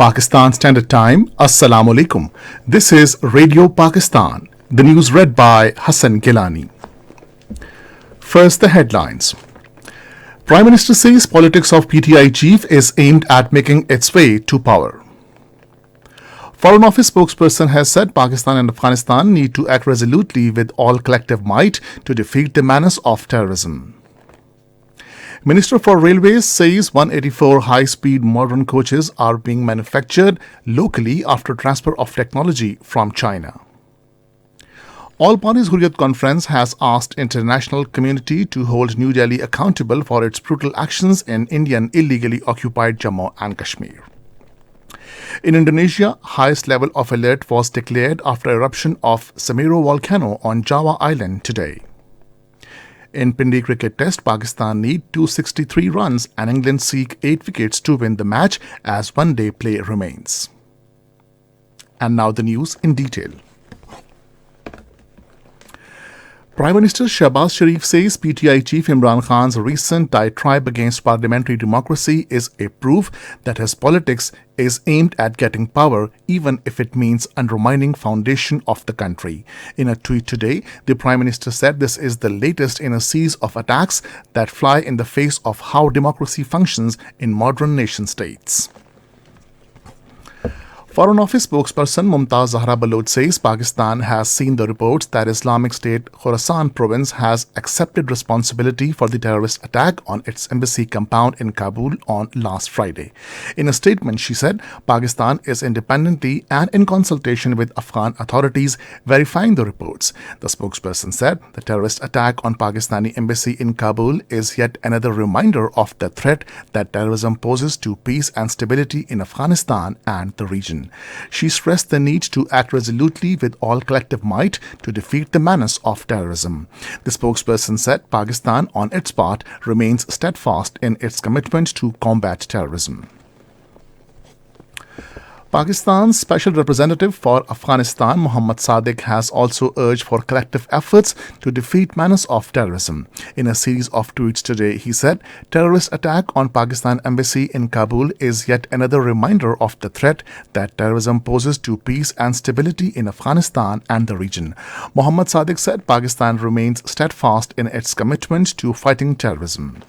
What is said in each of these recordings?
Pakistan Standard Time. Assalamu alaikum. This is Radio Pakistan. The news read by Hassan Gilani. First, the headlines. Prime Minister says politics of PTI chief is aimed at making its way to power. Foreign Office spokesperson has said Pakistan and Afghanistan need to act resolutely with all collective might to defeat the menace of terrorism. Minister for Railways says 184 high-speed modern coaches are being manufactured locally after transfer of technology from China. All Parties Hurriyat Conference has asked international community to hold New Delhi accountable for its brutal actions in Indian illegally occupied Jammu and Kashmir. In Indonesia, highest level of alert was declared after eruption of Semeru volcano on Java Island today. In Pindi cricket test, Pakistan need 263 runs and England seek 8 wickets to win the match as one-day play remains. And now the news in detail. Prime Minister Shehbaz Sharif says PTI chief Imran Khan's recent diatribe against parliamentary democracy is a proof that his politics is aimed at getting power, even if it means undermining foundation of the country. In a tweet today, the Prime Minister said this is the latest in a series of attacks that fly in the face of how democracy functions in modern nation states. Foreign Office spokesperson Mumtaz Zahra Baloch says Pakistan has seen the reports that Islamic State Khorasan province has accepted responsibility for the terrorist attack on its embassy compound in Kabul on last Friday. In a statement, she said Pakistan is independently and in consultation with Afghan authorities verifying the reports. The spokesperson said the terrorist attack on Pakistani embassy in Kabul is yet another reminder of the threat that terrorism poses to peace and stability in Afghanistan and the region. She stressed the need to act resolutely with all collective might to defeat the menace of terrorism. The spokesperson said Pakistan, on its part, remains steadfast in its commitment to combat terrorism. Pakistan's Special Representative for Afghanistan, Mohammad Sadiq, has also urged for collective efforts to defeat menace of terrorism. In a series of tweets today, he said, terrorist attack on Pakistan embassy in Kabul is yet another reminder of the threat that terrorism poses to peace and stability in Afghanistan and the region. Mohammad Sadiq said Pakistan remains steadfast in its commitment to fighting terrorism.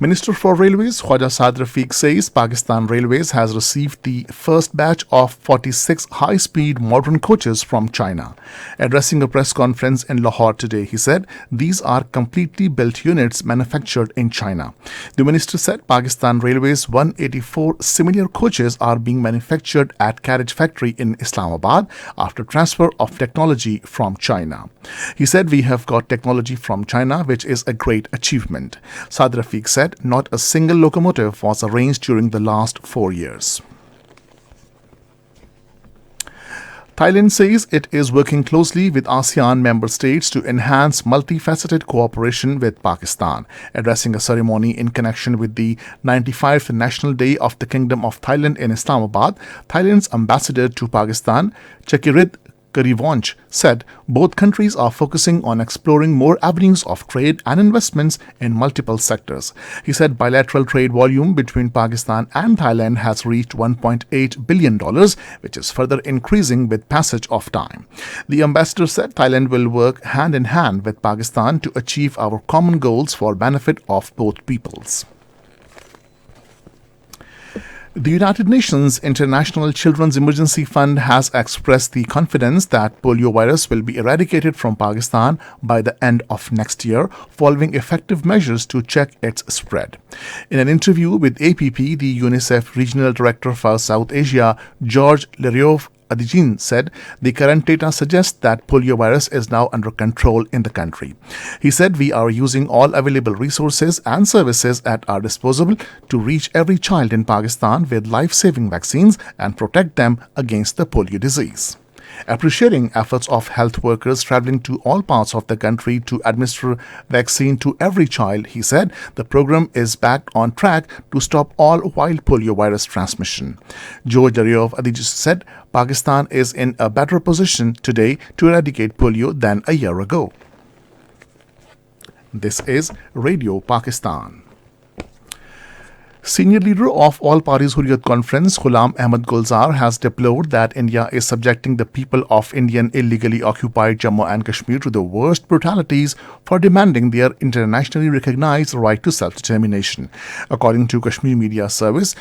Minister for Railways Khwaja Saad Rafiq says Pakistan Railways has received the first batch of 46 high-speed modern coaches from China. Addressing a press conference in Lahore today, he said these are completely built units manufactured in China. The minister said Pakistan Railways 184 similar coaches are being manufactured at Carriage Factory in Islamabad after transfer of technology from China. He said we have got technology from China, which is a great achievement. Saad Rafiq said not a single locomotive was arranged during the last 4 years. Thailand says it is working closely with ASEAN member states to enhance multifaceted cooperation with Pakistan. Addressing a ceremony in connection with the 95th National Day of the Kingdom of Thailand in Islamabad, Thailand's ambassador to Pakistan, Chakirit Karivanch, said both countries are focusing on exploring more avenues of trade and investments in multiple sectors. He said bilateral trade volume between Pakistan and Thailand has reached $1.8 billion, which is further increasing with passage of time. The ambassador said Thailand will work hand in hand with Pakistan to achieve our common goals for benefit of both peoples. The United Nations International Children's Emergency Fund has expressed the confidence that polio virus will be eradicated from Pakistan by the end of next year, following effective measures to check its spread. In an interview with APP, the UNICEF Regional Director for South Asia, George Leryov Adijin, said the current data suggests that polio virus is now under control in the country. He said we are using all available resources and services at our disposal to reach every child in Pakistan with life-saving vaccines and protect them against the polio disease. Appreciating efforts of health workers traveling to all parts of the country to administer vaccine to every child, he said the program is back on track to stop all wild polio virus transmission. George Daryov Adij said Pakistan is in a better position today to eradicate polio than a year ago. This is Radio Pakistan. Senior leader of All Parties Hurriyat Conference, Ghulam Ahmad Gulzar, has deplored that India is subjecting the people of Indian illegally occupied Jammu and Kashmir to the worst brutalities for demanding their internationally recognized right to self-determination. According to Kashmir Media Service,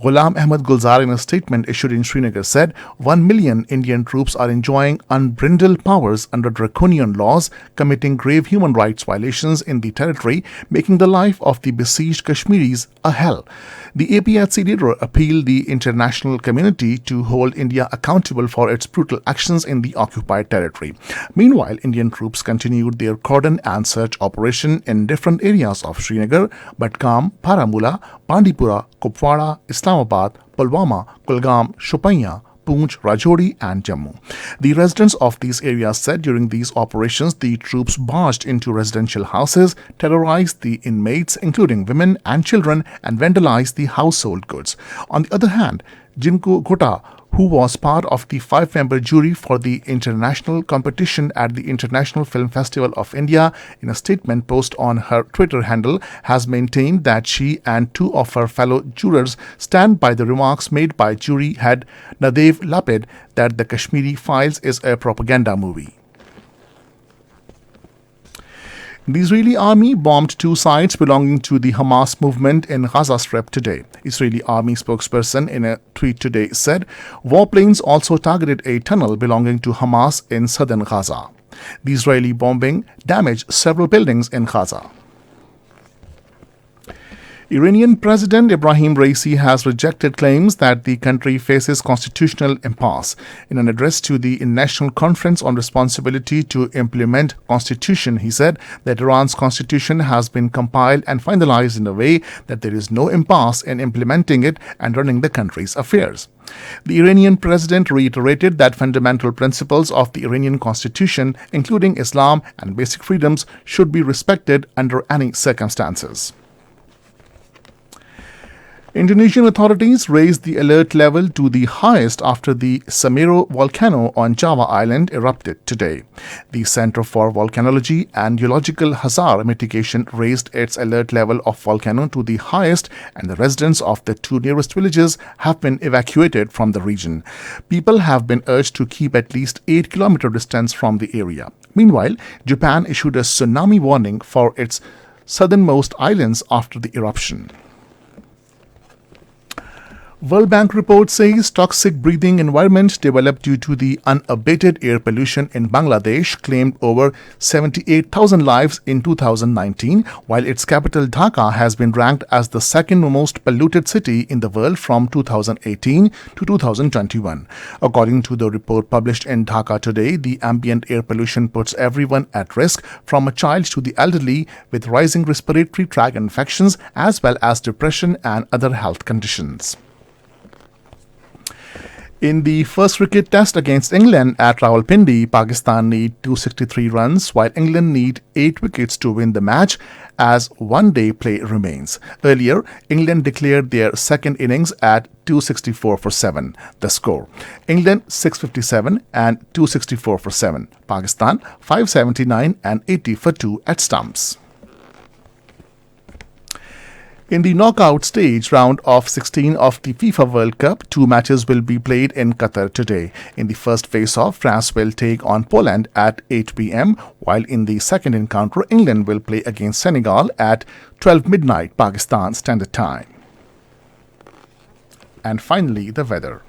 Ghulam Ahmad Gulzar, in a statement issued in Srinagar, said 1 million Indian troops are enjoying unbridled powers under draconian laws, committing grave human rights violations in the territory, making the life of the besieged Kashmiris a hell. The APHC leader appealed the international community to hold India accountable for its brutal actions in the occupied territory. Meanwhile, Indian troops continued their cordon and search operation in different areas of Srinagar, Badgam, Baramulla, Bandipora, Kupwara, Islamabad, Pulwama, Kulgam, Shopaiya, Poonch, Rajouri and Jammu. The residents of these areas said during these operations the troops barged into residential houses, terrorized the inmates including women and children and vandalized the household goods. On the other hand, Jinku Gota, who was part of the 5-member jury for the international competition at the International Film Festival of India, in a statement post on her Twitter handle, has maintained that she and 2 of her fellow jurors stand by the remarks made by jury head Nadev Lapid that the Kashmiri Files is a propaganda movie. The Israeli army bombed 2 sites belonging to the Hamas movement in Gaza Strip today. Israeli army spokesperson in a tweet today said warplanes also targeted a tunnel belonging to Hamas in southern Gaza. The Israeli bombing damaged several buildings in Gaza. Iranian President Ibrahim Raisi has rejected claims that the country faces constitutional impasse. In an address to the National Conference on Responsibility to Implement Constitution, he said that Iran's constitution has been compiled and finalized in a way that there is no impasse in implementing it and running the country's affairs. The Iranian president reiterated that fundamental principles of the Iranian constitution, including Islam and basic freedoms, should be respected under any circumstances. Indonesian authorities raised the alert level to the highest after the Semeru volcano on Java Island erupted today. The Center for Volcanology and Geological Hazard Mitigation raised its alert level of volcano to the highest, and the residents of the 2 nearest villages have been evacuated from the region. People have been urged to keep at least 8-kilometer distance from the area. Meanwhile, Japan issued a tsunami warning for its southernmost islands after the eruption. World Bank report says toxic breathing environment developed due to the unabated air pollution in Bangladesh claimed over 78,000 lives in 2019, while its capital Dhaka has been ranked as the 2nd most polluted city in the world from 2018 to 2021. According to the report published in Dhaka today, the ambient air pollution puts everyone at risk, from a child to the elderly, with rising respiratory tract infections as well as depression and other health conditions. In the first cricket test against England at Rawalpindi, Pakistan need 263 runs, while England need 8 wickets to win the match as one-day play remains. Earlier, England declared their second innings at 264 for 7. The score: England 657 and 264 for 7. Pakistan 579 and 80 for 2 at stumps. In the knockout stage round of 16 of the FIFA World Cup, 2 matches will be played in Qatar today. In the first face-off, France will take on Poland at 8 p.m., while in the second encounter, England will play against Senegal at 12 midnight Pakistan Standard Time. And finally, the weather.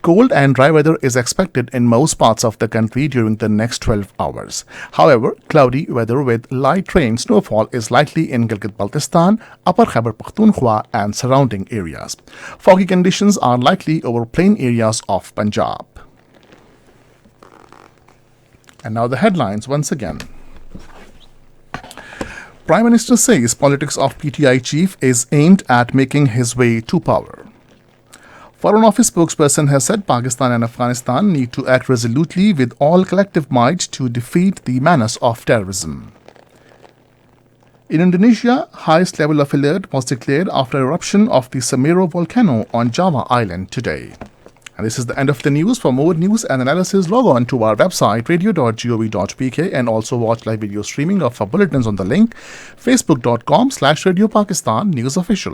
Cold and dry weather is expected in most parts of the country during the next 12 hours. However, cloudy weather with light rain snowfall is likely in Gilgit-Baltistan, Upper Khyber Pakhtunkhwa and surrounding areas. Foggy conditions are likely over plain areas of Punjab. And now the headlines once again. Prime Minister says politics of PTI chief is aimed at making his way to power. Foreign Office spokesperson has said Pakistan and Afghanistan need to act resolutely with all collective might to defeat the menace of terrorism. In Indonesia, highest level of alert was declared after eruption of the Semeru volcano on Java Island today. And this is the end of the news. For more news and analysis, log on to our website radio.gov.pk and also watch live video streaming of our bulletins on the link facebook.com/Radio Pakistan News Official.